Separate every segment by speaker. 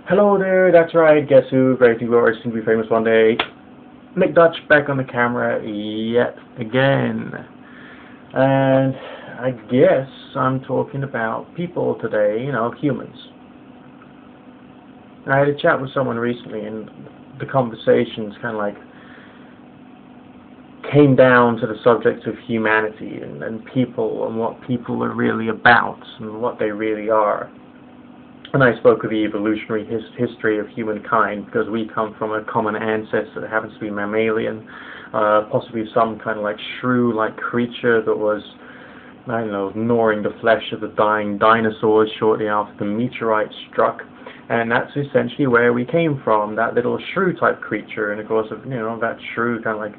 Speaker 1: Hello there, that's right, guess who? Great and glorious and be famous one day. Nick Dutch back on the camera yet again. And I guess I'm talking about people today, humans. I had a chat with someone recently and the conversations kind of like came down to the subject of humanity and people and what people are really about and what they really are. And I spoke of the evolutionary history of humankind because we come from a common ancestor that happens to be mammalian, possibly some kind of like shrew-like creature that was, I don't know, gnawing the flesh of the dying dinosaurs shortly after the meteorite struck. And that's essentially where we came from, that little shrew-type creature. And of course, that shrew kind of like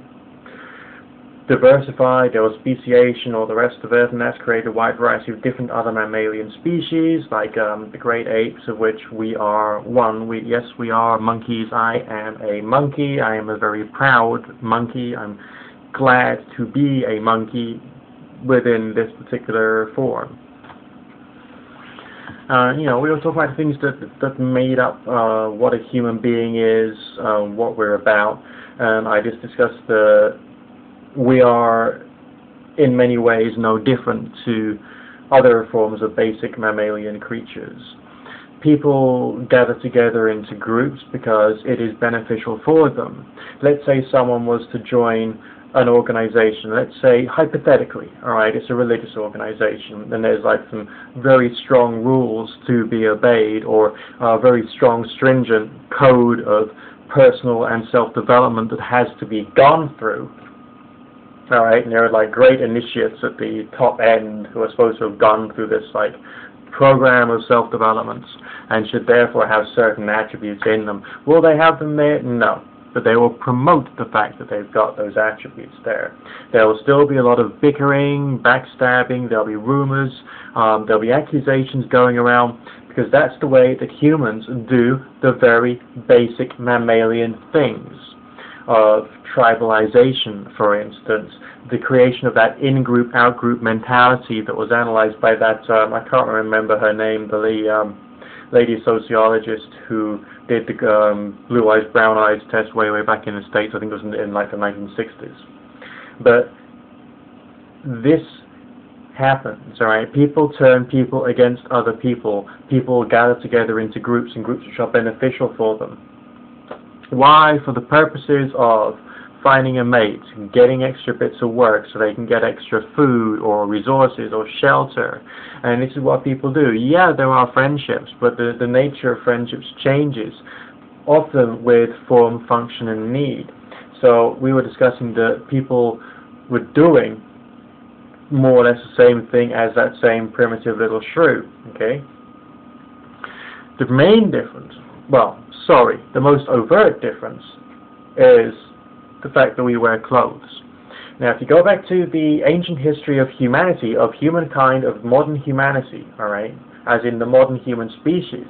Speaker 1: diversified, there was speciation, all the rest of it, and that's created a wide variety of different other mammalian species, like the great apes, of which we are one. Yes, we are monkeys. I am a monkey. I am a very proud monkey. I'm glad to be a monkey within this particular form. We were talking about things that made up what a human being is, what we're about, and I just discussed we are in many ways no different to other forms of basic mammalian creatures. People gather together into groups because it is beneficial for them. Let's say someone was to join an organization, let's say hypothetically, alright, it's a religious organization, and there's like some very strong rules to be obeyed, or a very strong stringent code of personal and self-development that has to be gone through. Alright, and there are like great initiates at the top end who are supposed to have gone through this like program of self-development and should therefore have certain attributes in them. Will they have them there? No. But they will promote the fact that they've got those attributes there. There will still be a lot of bickering, backstabbing, there'll be rumors, there'll be accusations going around, because that's the way that humans do the very basic mammalian things of tribalization, for instance, the creation of that in-group, out-group mentality that was analyzed by that, I can't remember her name, the lady sociologist who did the blue eyes, brown eyes test way back in the States. I think it was in like the 1960s. But this happens, alright? People turn people against other people. People gather together into groups and groups which are beneficial for them. Why? For the purposes of finding a mate, getting extra bits of work so they can get extra food or resources or shelter. And this is what people do. Yeah, there are friendships, but the nature of friendships changes, often with form, function, and need. So we were discussing that people were doing more or less the same thing as that same primitive little shrew. Okay? The main difference, the most overt difference is the fact that we wear clothes. Now, if you go back to the ancient history of humanity, of humankind, of modern humanity, alright, as in the modern human species,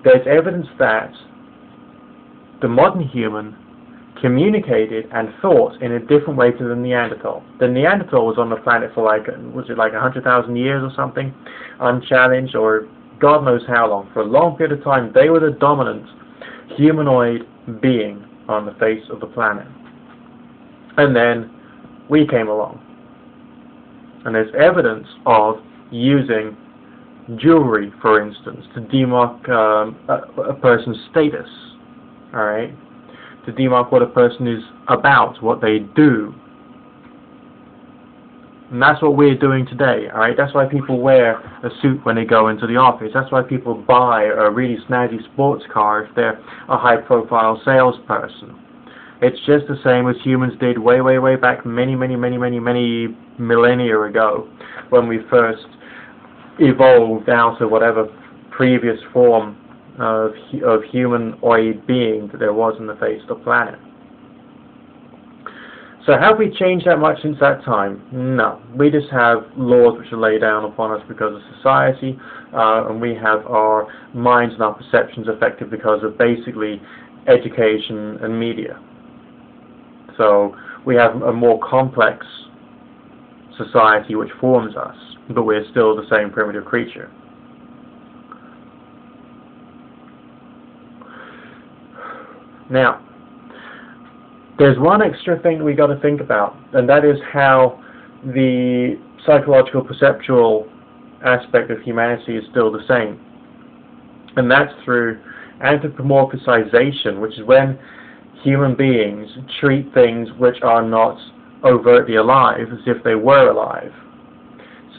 Speaker 1: there's evidence that the modern human communicated and thought in a different way to the Neanderthal. The Neanderthal was on the planet for like 100,000 years or something, unchallenged, or God knows how long. For a long period of time, they were the dominant humanoid being on the face of the planet. And then we came along. And there's evidence of using jewelry, for instance, to demark a person's status. Alright? To demark what a person is about, what they do. And that's what we're doing today, alright? That's why people wear a suit when they go into the office. That's why people buy a really snazzy sports car if they're a high-profile salesperson. It's just the same as humans did way back many millennia ago, when we first evolved out of whatever previous form of humanoid being that there was on the face of the planet. So have we changed that much since that time? No. We just have laws which are laid down upon us because of society, and we have our minds and our perceptions affected because of basically education and media. So we have a more complex society which forms us, but we're still the same primitive creature. Now, there's one extra thing we got to think about, and that is how the psychological perceptual aspect of humanity is still the same. And that's through anthropomorphization, which is when human beings treat things which are not overtly alive as if they were alive.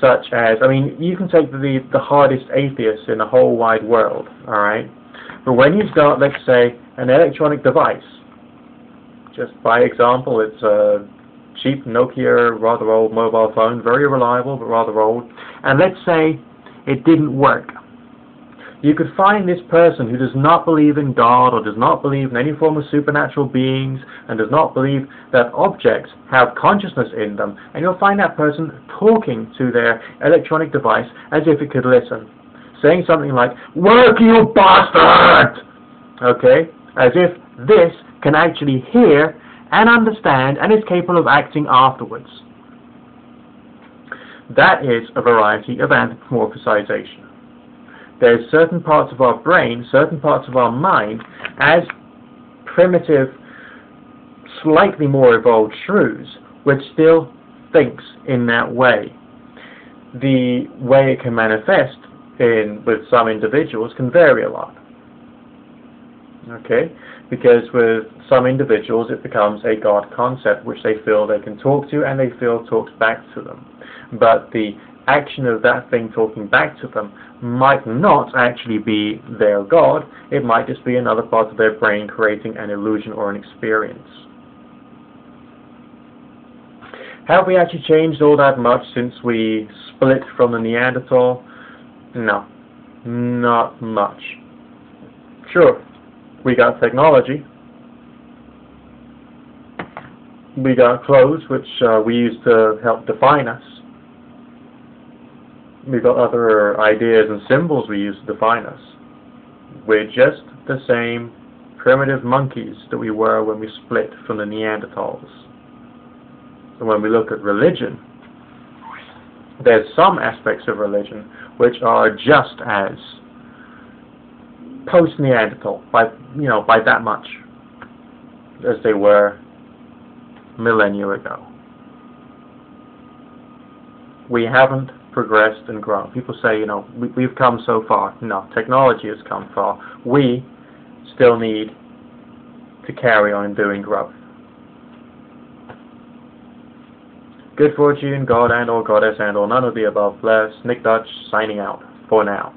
Speaker 1: Such as, I mean, you can take the hardest atheist in the whole wide world, alright? But when you've got, let's say, an electronic device, just by example, it's a cheap Nokia, rather old mobile phone, very reliable but rather old, and let's say it didn't work. You could find this person who does not believe in God or does not believe in any form of supernatural beings and does not believe that objects have consciousness in them, and you'll find that person talking to their electronic device as if it could listen, saying something like, "Work, you bastard!" Okay? As if this can actually hear and understand and is capable of acting afterwards. That is a variety of anthropomorphization. There's certain parts of our brain, certain parts of our mind, as primitive, slightly more evolved shrews, which still thinks in that way. The way it can manifest with some individuals can vary a lot. Okay? Because with some individuals it becomes a God concept which they feel they can talk to and they feel talks back to them. But the action of that thing talking back to them might not actually be their God, it might just be another part of their brain creating an illusion or an experience. Have we actually changed all that much since we split from the Neanderthal? No, not much. Sure, we got technology, we got clothes which we use to help define us. We've got other ideas and symbols we use to define us. We're just the same primitive monkeys that we were when we split from the Neanderthals. And when we look at religion, there's some aspects of religion which are just as post-Neanderthal by that much as they were millennia ago. We haven't progressed and grown. People say, we've come so far. No, technology has come far. We still need to carry on doing growth. Good fortune, God and or Goddess and or none of the above bless. Nick Dutch signing out for now.